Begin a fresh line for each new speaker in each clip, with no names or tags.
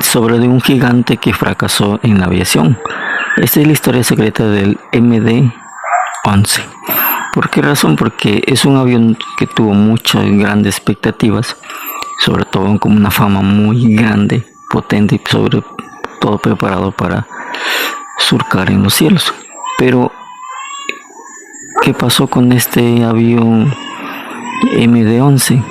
sobre un gigante que fracasó en la aviación. Esta es la historia secreta del MD-11. ¿Por qué razón? Porque es un avión que tuvo muchas grandes expectativas, sobre todo con una fama muy grande, potente y sobre todo preparado para surcar en los cielos. Pero ¿qué pasó con este avión MD-11?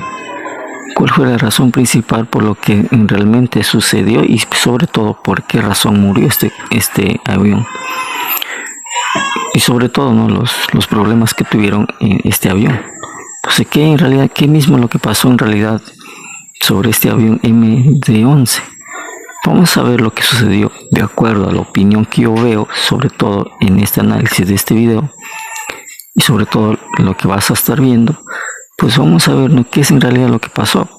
¿Cuál fue la razón principal por lo que realmente sucedió y sobre todo por qué razón murió este avión? Y sobre todo, ¿no?, los problemas que tuvieron en este avión. Entonces, ¿qué mismo lo que pasó en realidad sobre este avión MD-11? Vamos a ver lo que sucedió de acuerdo a la opinión que yo veo, sobre todo en este análisis de este video, y sobre todo lo que vas a estar viendo. Pues vamos a ver, ¿no?, qué es en realidad lo que pasó.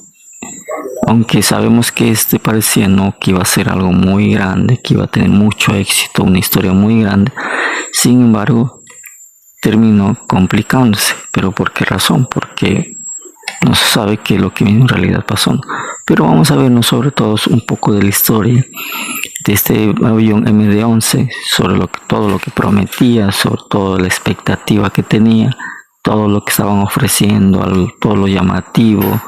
Aunque sabemos que parecía, ¿no?, que iba a ser algo muy grande, que iba a tener mucho éxito, una historia muy grande. Sin embargo, terminó complicándose. ¿Pero por qué razón? Porque no se sabe qué es lo que en realidad pasó, ¿no? Pero vamos a vernos sobre todo un poco de la historia de este avión MD-11, sobre todo lo que prometía, sobre todo la expectativa que tenía, todo lo que estaban ofreciendo, todo lo llamativo.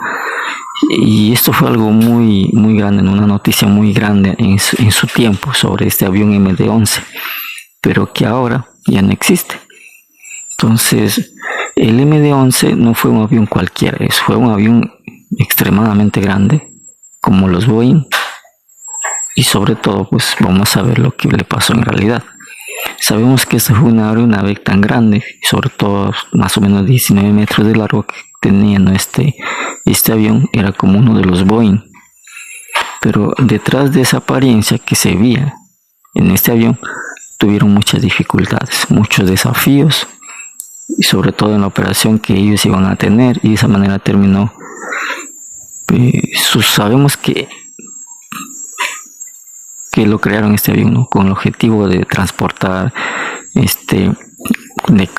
Y esto fue algo muy grande, una noticia muy grande en su tiempo sobre este avión MD-11, pero que ahora ya no existe. Entonces, el MD-11 no fue un avión cualquiera, fue un avión extremadamente grande, como los Boeing, y sobre todo, pues vamos a ver lo que le pasó en realidad. Sabemos que esta fue una aeronave tan grande, sobre todo más o menos 19 metros de largo que tenía, ¿no?, este avión. Era como uno de los Boeing, pero detrás de esa apariencia que se veía en este avión, tuvieron muchas dificultades, muchos desafíos, y sobre todo en la operación que ellos iban a tener, y de esa manera terminó. Sabemos que lo crearon este avión, ¿no?, con el objetivo de transportar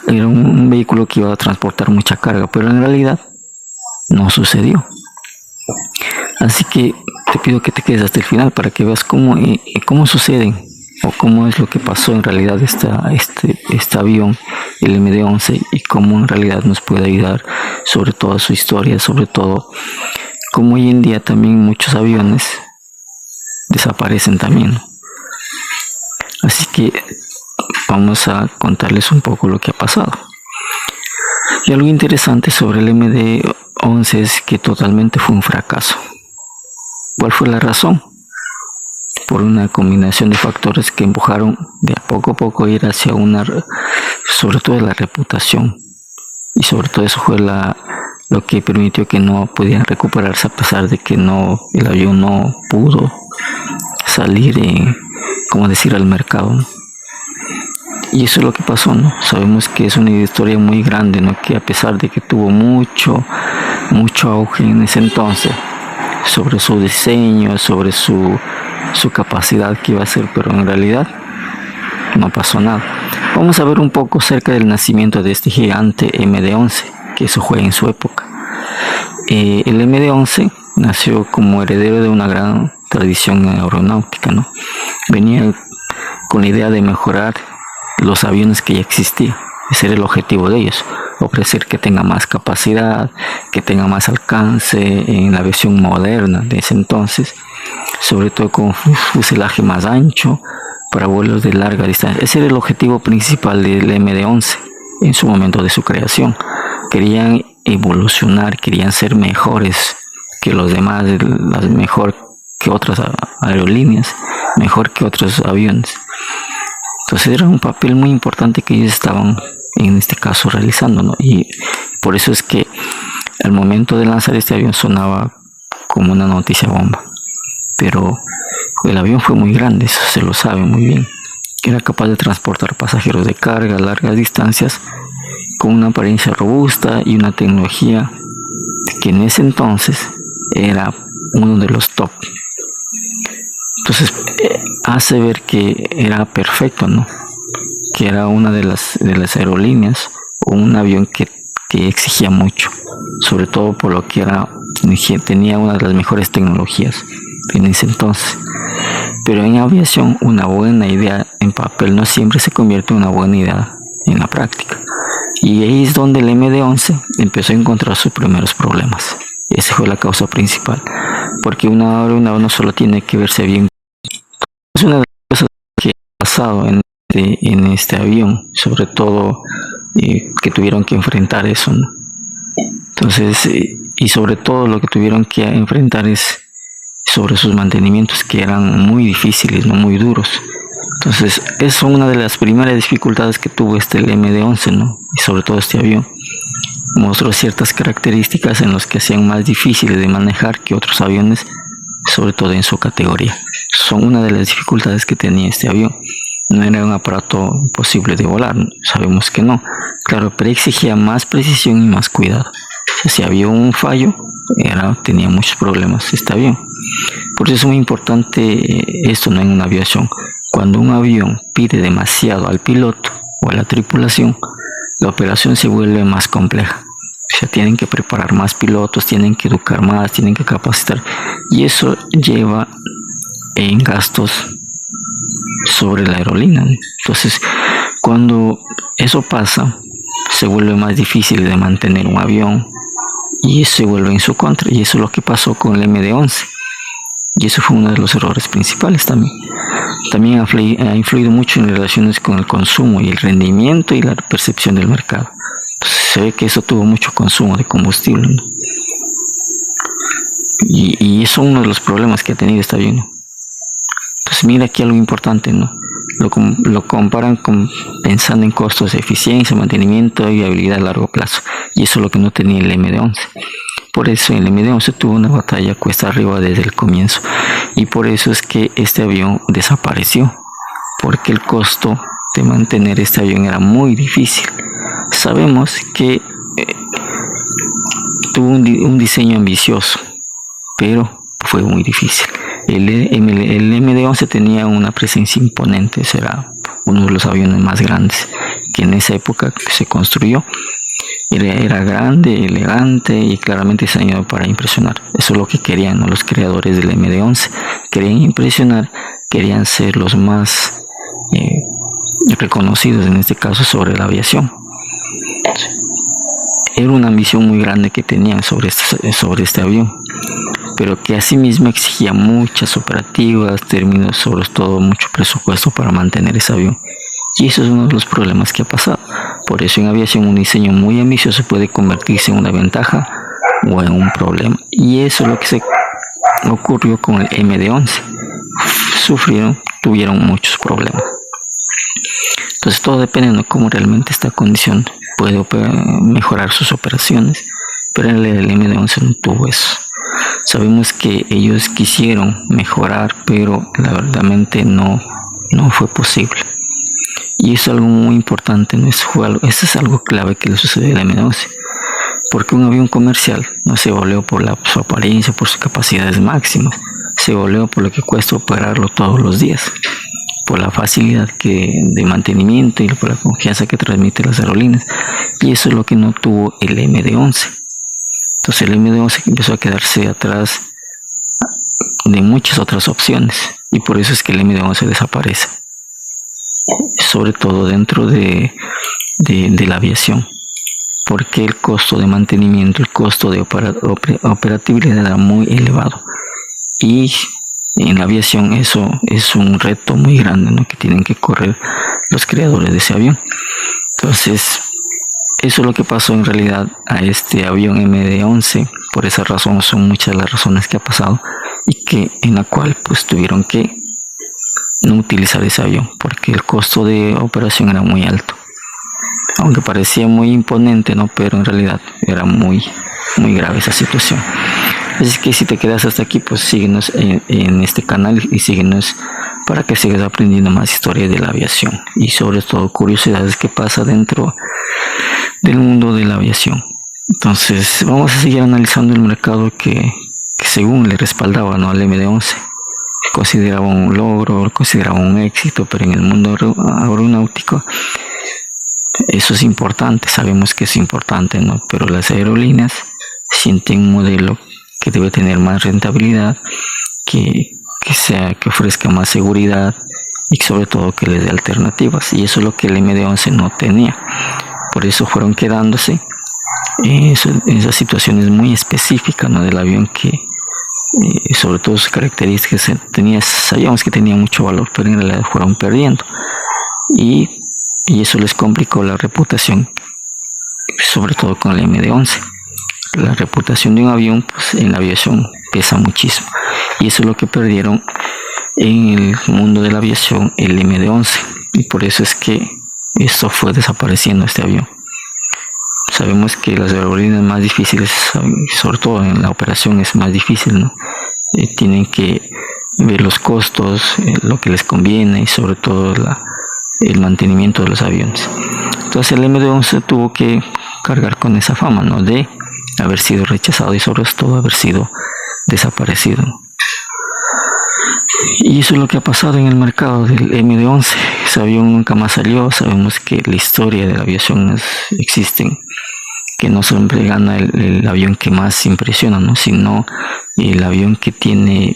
era un vehículo que iba a transportar mucha carga, pero en realidad no sucedió. Así que te pido que te quedes hasta el final para que veas cómo suceden o cómo es lo que pasó en realidad este avión, el MD-11, y cómo en realidad nos puede ayudar, sobre todo su historia, sobre todo cómo hoy en día también muchos aviones desaparecen también, ¿no? Así que vamos a contarles un poco lo que ha pasado. Y algo interesante sobre el MD-11 es que totalmente fue un fracaso. ¿Cuál fue la razón? Por una combinación de factores que empujaron de a poco a ir hacia sobre todo la reputación, y sobre todo eso fue lo que permitió que no pudieran recuperarse, a pesar de que el avión no pudo salir al mercado, ¿no? Y eso es lo que pasó, ¿no? Sabemos que es una historia muy grande, ¿no?, que a pesar de que tuvo mucho auge en ese entonces sobre su diseño, sobre su capacidad que iba a ser, pero en realidad no pasó nada. Vamos a ver un poco acerca del nacimiento de este gigante MD-11, que eso fue en su época. El MD-11 nació como heredero de una gran tradición aeronáutica, ¿no? Venía con la idea de mejorar los aviones que ya existían. Ese era el objetivo de ellos, ofrecer que tenga más capacidad, que tenga más alcance en la versión moderna de ese entonces, sobre todo con un fuselaje más ancho para vuelos de larga distancia. Ese era el objetivo principal del MD-11 en su momento de su creación. Querían evolucionar, querían ser mejores que los demás, mejor que otras aerolíneas, mejor que otros aviones. Entonces era un papel muy importante que ellos estaban en este caso realizando, ¿no? Y por eso es que al momento de lanzar este avión sonaba como una noticia bomba. Pero el avión fue muy grande, eso se lo sabe muy bien. Era capaz de transportar pasajeros de carga a largas distancias con una apariencia robusta y una tecnología que en ese entonces era uno de los top. Entonces hace ver que era perfecto, ¿no?, que era una de las aerolíneas, o un avión que exigía mucho, sobre todo por lo que tenía una de las mejores tecnologías en ese entonces. Pero en aviación, una buena idea en papel no siempre se convierte en una buena idea en la práctica. Y ahí es donde el MD-11 empezó a encontrar sus primeros problemas. Esa fue la causa principal. Porque una aeronave no solo tiene que verse bien. Es una de las cosas que ha pasado en este avión, sobre todo que tuvieron que enfrentar eso, ¿no? Entonces, y sobre todo lo que tuvieron que enfrentar es sobre sus mantenimientos, que eran muy difíciles, no muy duros. Entonces, es una de las primeras dificultades que tuvo el MD-11, ¿no? Y sobre todo este avión mostró ciertas características en las que hacían más difíciles de manejar que otros aviones, sobre todo en su categoría. Son una de las dificultades que tenía este avión. No era un aparato imposible de volar, sabemos que no, claro, pero exigía más precisión y más cuidado. Si había un fallo, tenía muchos problemas este avión. Por eso es muy importante esto, ¿no? En una aviación. Cuando un avión pide demasiado al piloto o a la tripulación, la operación se vuelve más compleja. O sea, tienen que preparar más pilotos, tienen que educar más, tienen que capacitar. Y eso lleva en gastos sobre la aerolínea, ¿no? Entonces, cuando eso pasa, se vuelve más difícil de mantener un avión y se vuelve en su contra. Y eso es lo que pasó con el MD-11. Y eso fue uno de los errores principales también. También ha influido mucho en relaciones con el consumo y el rendimiento y la percepción del mercado. Entonces, se ve que eso tuvo mucho consumo de combustible, ¿no? Y eso es uno de los problemas que ha tenido este avión, ¿no? Entonces, mira aquí algo importante, ¿no? Lo comparan pensando en costos de eficiencia, mantenimiento y viabilidad a largo plazo. Y eso es lo que no tenía el MD-11. Por eso el MD-11 tuvo una batalla cuesta arriba desde el comienzo. Y por eso es que este avión desapareció. Porque el costo de mantener este avión era muy difícil. Sabemos que tuvo un diseño ambicioso, pero fue muy difícil. El MD-11 tenía una presencia imponente, era uno de los aviones más grandes que en esa época se construyó. Era grande, elegante y claramente diseñado para impresionar. Eso es lo que querían, ¿no? Los creadores del MD-11. Querían impresionar, querían ser los más reconocidos, en este caso, sobre la aviación. Era una ambición muy grande que tenían sobre este avión, pero que asimismo exigía muchas operativas, términos, sobre todo mucho presupuesto para mantener ese avión. Y eso es uno de los problemas que ha pasado. Por eso en aviación un diseño muy ambicioso puede convertirse en una ventaja o en un problema. Y eso es lo que se ocurrió con el MD-11. Tuvieron muchos problemas. Entonces todo depende de cómo realmente esta condición puede mejorar sus operaciones. Pero el MD-11 no tuvo eso. Sabemos que ellos quisieron mejorar, pero la verdad no fue posible. Y eso es algo muy importante, ¿no? Eso es algo clave que le sucedió al MD-11. Porque un avión comercial no se volvió por su apariencia, por sus capacidades máximas. Se volvió por lo que cuesta operarlo todos los días. Por la facilidad de mantenimiento y por la confianza que transmite las aerolíneas. Y eso es lo que no tuvo el MD-11. Entonces el MD-11 empezó a quedarse atrás de muchas otras opciones. Y por eso es que el MD-11 desaparece. Sobre todo dentro de la aviación, porque el costo de mantenimiento, el costo de operatividad era muy elevado, y en la aviación eso es un reto muy grande, ¿no? Que tienen que correr los creadores de ese avión. Entonces eso es lo que pasó en realidad a este avión MD-11. Por esa razón son muchas las razones que ha pasado y que en la cual pues tuvieron que no utilizar ese avión porque el costo de operación era muy alto, aunque parecía muy imponente, ¿no? Pero en realidad era muy grave esa situación. Así que si te quedas hasta aquí, pues síguenos en este canal y síguenos para que sigas aprendiendo más historias de la aviación y sobre todo curiosidades que pasa dentro del mundo de la aviación. Entonces vamos a seguir analizando el mercado que según le respaldaba, ¿no? Al MD-11. Consideraba un logro, consideraba un éxito, pero en el mundo aeronáutico eso es importante, sabemos que es importante, ¿no? Pero las aerolíneas sienten un modelo que debe tener más rentabilidad, que que ofrezca más seguridad y sobre todo que les dé alternativas, y eso es lo que el MD-11 no tenía. Por eso fueron quedándose en esas situaciones muy específicas, ¿no?, del avión, que sobre todo sus características sabíamos que tenía mucho valor, pero en realidad fueron perdiendo, y eso les complicó la reputación, sobre todo con el MD-11. La reputación de un avión, pues, en la aviación pesa muchísimo, y eso es lo que perdieron en el mundo de la aviación, el MD-11, y por eso es que esto fue desapareciendo, este avión. Sabemos que las aerolíneas más difíciles, sobre todo en la operación, es más difícil, ¿no? Tienen que ver los costos, lo que les conviene, y sobre todo el mantenimiento de los aviones. Entonces el MD-11 tuvo que cargar con esa fama, ¿no?, de haber sido rechazado y sobre todo haber sido desaparecido. Y eso es lo que ha pasado en el mercado del MD-11. Ese avión nunca más salió. Sabemos que la historia de la aviación existen, que no siempre gana el avión que más impresiona, ¿no?, sino el avión que tiene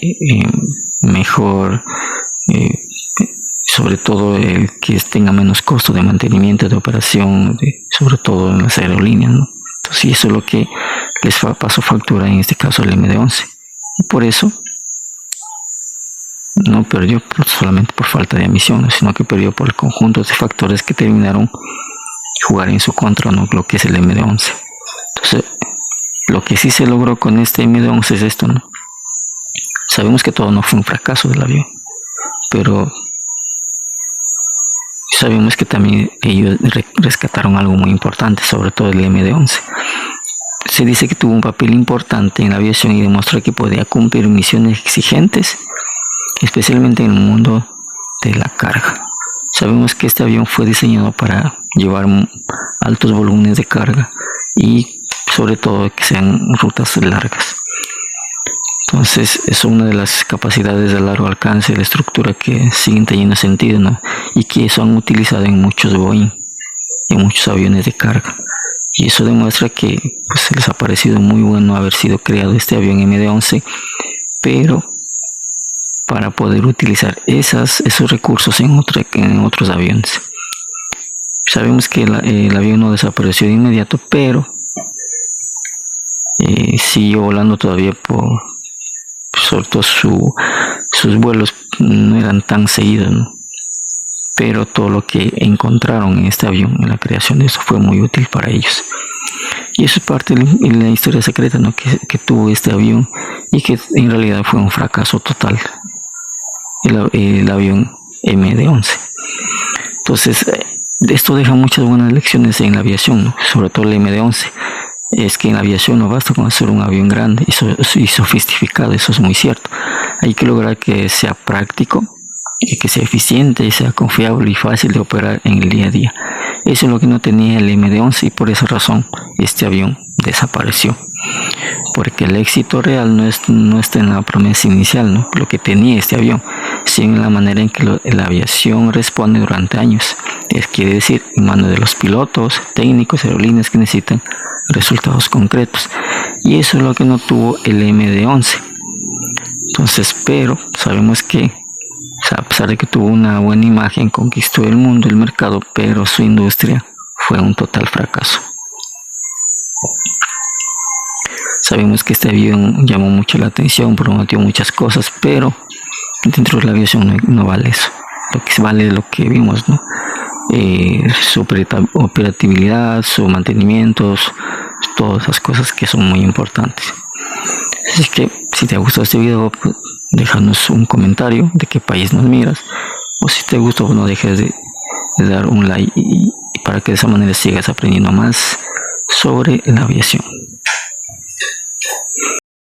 mejor, sobre todo el que tenga menos costo de mantenimiento, de operación, sobre todo en las aerolíneas, ¿no? Entonces eso es lo que les pasó factura en este caso el MD-11, y por eso no perdió solamente por falta de emisión, sino que perdió por el conjunto de factores que terminaron jugar en su contra, ¿no?, lo que es el MD-11. Entonces, lo que sí se logró con este MD-11 es esto, ¿no? Sabemos que todo no fue un fracaso del avión, pero sabemos que también ellos rescataron algo muy importante, sobre todo el MD-11. Se dice que tuvo un papel importante en la aviación y demostró que podía cumplir misiones exigentes, especialmente en el mundo de la carga. Sabemos que este avión fue diseñado para llevar altos volúmenes de carga y sobre todo que sean rutas largas. Entonces es una de las capacidades de largo alcance, la estructura que siguen teniendo sentido, ¿no?, y que son utilizadas en muchos Boeing, en muchos aviones de carga. Y eso demuestra que, pues, les ha parecido muy bueno haber sido creado este avión MD-11, pero para poder utilizar esos recursos en otros aviones. Sabemos que el avión no desapareció de inmediato, pero siguió volando todavía sobre todo sus vuelos no eran tan seguidos, ¿no?, pero todo lo que encontraron en este avión, en la creación de eso, fue muy útil para ellos. Y eso es parte de la historia secreta, ¿no?, que tuvo este avión, y que en realidad fue un fracaso total, el avión MD-11. Entonces esto deja muchas buenas lecciones en la aviación, ¿no?, sobre todo el MD-11. Es que en la aviación no basta con hacer un avión grande y sofisticado, eso es muy cierto. Hay que lograr que sea práctico, que sea eficiente, y sea confiable y fácil de operar en el día a día. Eso es lo que no tenía el MD-11, y por esa razón este avión desapareció. Porque el éxito real no está en la promesa inicial, ¿no?, lo que tenía este avión, sino en la manera en que la aviación responde durante años. Quiere decir, en manos de los pilotos, técnicos, aerolíneas que necesitan resultados concretos, y eso es lo que no tuvo el MD-11. Entonces, pero sabemos que, a pesar de que tuvo una buena imagen, conquistó el mundo, el mercado, pero su industria fue un total fracaso. Sabemos que este avión llamó mucho la atención, prometió muchas cosas, pero dentro de la aviación no vale eso. Lo que vale es lo que vimos, ¿no?, su operatividad, su mantenimiento, todas esas cosas que son muy importantes. Así que si te ha gustado este video, pues, déjanos un comentario de qué país nos miras, o si te gustó, pues no dejes de dar un like, y para que de esa manera sigas aprendiendo más sobre la aviación.